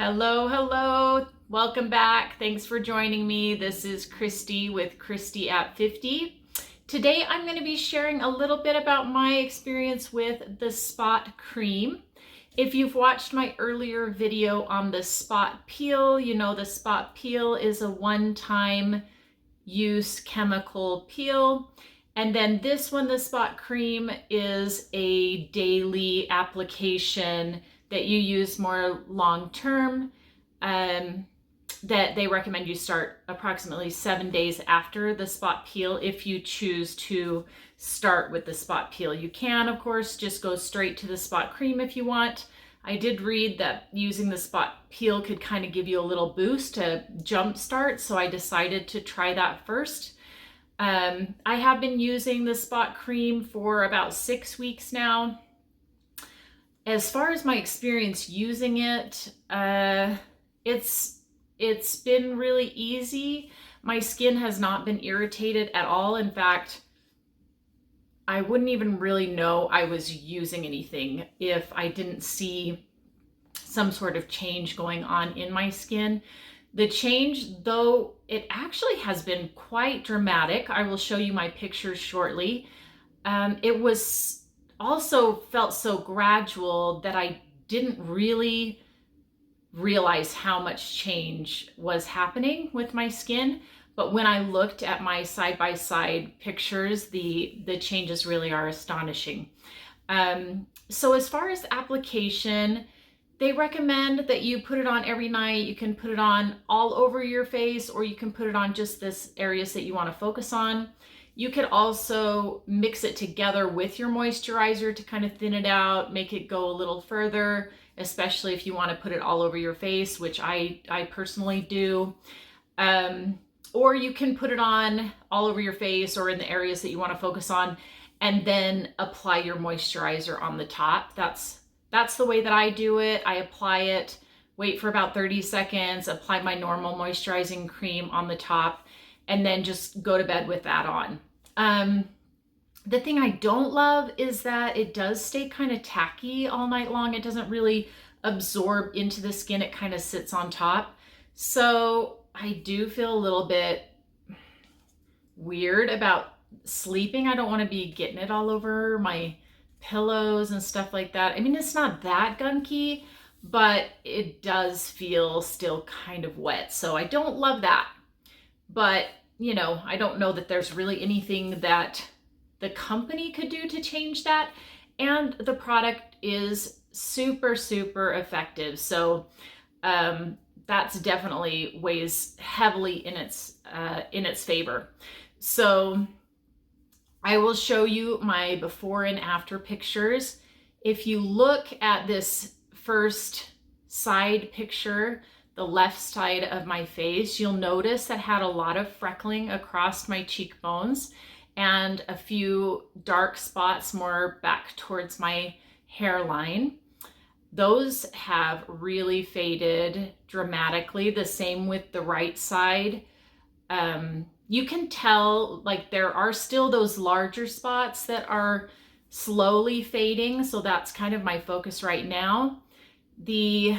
Hello, hello. Welcome back. Thanks for joining me. This is Christy with Christy at 50. Today I'm going to be sharing a little bit about my experience with the spot cream. If you've watched my earlier video on the spot peel, you know the spot peel is a one-time use chemical peel. And then this one, the spot cream, is a daily application that you use more long-term, that they recommend you start approximately 7 days after the spot peel if you choose to start with the spot peel. You can, of course, just go straight to the spot cream if you want. I did read that using the spot peel could kind of give you a little boost to jumpstart, so I decided to try that first. I have been using the spot cream for about 6 weeks now. As far as my experience using it, it's been really easy. My skin has not been irritated at all. In fact, I wouldn't even really know I was using anything if I didn't see some sort of change going on in my skin. The change, though, it actually has been quite dramatic. I will show you my pictures shortly. It was also felt so gradual that I didn't really realize how much change was happening with my skin. But when I looked at my side-by-side pictures, the changes really are astonishing. So as far as application, they recommend that you put it on every night. You can put it on all over your face, or you can put it on just this areas that you want to focus on. You could also mix it together with your moisturizer to kind of thin it out, make it go a little further, especially if you want to put it all over your face, which I personally do. Or you can put it on all over your face or in the areas that you want to focus on, and then apply your moisturizer on the top. That's the way that I do it. I apply it, wait for about 30 seconds, apply my normal moisturizing cream on the top, and then just go to bed with that on. The thing I don't love is that it does stay kind of tacky all night long. It doesn't really absorb into the skin. It kind of sits on top. So I do feel a little bit weird about sleeping. I don't want to be getting it all over my pillows and stuff like that. I mean, it's not that gunky, but it does feel still kind of wet. So I don't love that. But, you know, I don't know that there's really anything that the company could do to change that. And the product is super, super effective. So that's definitely weighs heavily in its favor. So I will show you my before and after pictures. If you look at this first side picture, the left side of my face, you'll notice that had a lot of freckling across my cheekbones and a few dark spots more back towards my hairline. Those have really faded dramatically. The same with the right side. You can tell, like, there are still those larger spots that are slowly fading, so that's kind of my focus right now. The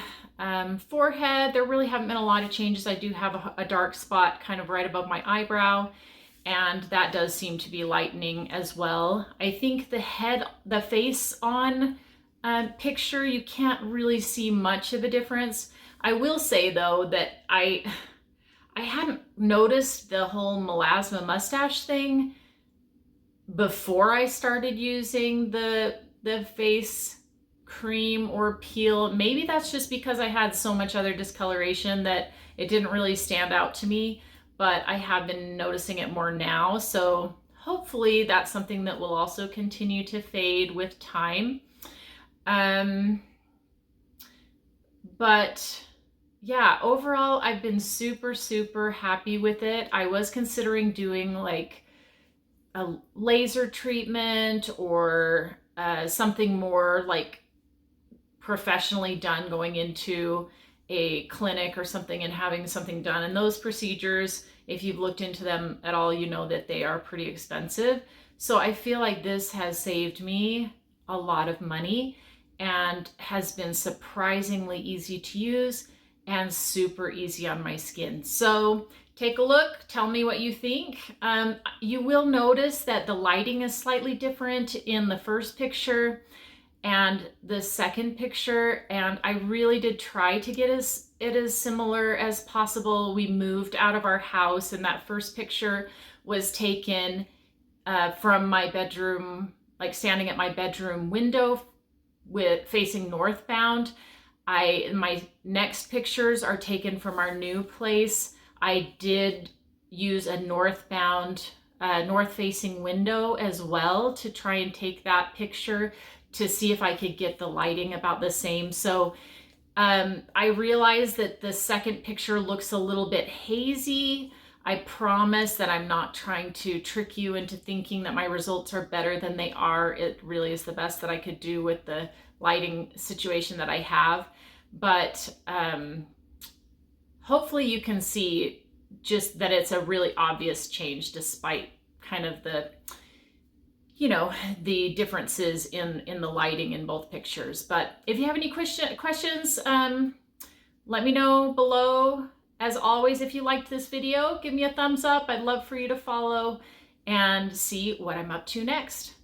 forehead, there really haven't been a lot of changes. I do have a dark spot kind of right above my eyebrow, and that does seem to be lightening as well. I think the face on picture, you can't really see much of a difference. I will say, though, that I hadn't noticed the whole melasma mustache thing before I started using the face cream or peel. Maybe that's just because I had so much other discoloration that it didn't really stand out to me, but I have been noticing it more now. So hopefully that's something that will also continue to fade with time. But yeah, overall, I've been super, super happy with it. I was considering doing like a laser treatment or something more like professionally done, going into a clinic or something and having something done. And those procedures, if you've looked into them at all, you know that they are pretty expensive. So I feel like this has saved me a lot of money and has been surprisingly easy to use and super easy on my skin. So take a look, tell me what you think. You will notice that the lighting is slightly different in the first picture and the second picture, and I really did try to get it as similar as possible. We moved out of our house, and that first picture was taken from my bedroom, like standing at my bedroom window with facing northbound. My next pictures are taken from our new place. I did use a northbound, north facing window as well to try and take that picture to see if I could get the lighting about the same. So I realize that the second picture looks a little bit hazy. I promise that I'm not trying to trick you into thinking that my results are better than they are. It really is the best that I could do with the lighting situation that I have. But hopefully you can see just that it's a really obvious change despite kind of the, you know, the differences in the lighting in both pictures. But if you have any questions, let me know below. As always, if you liked this video, give me a thumbs up. I'd love for you to follow and see what I'm up to next.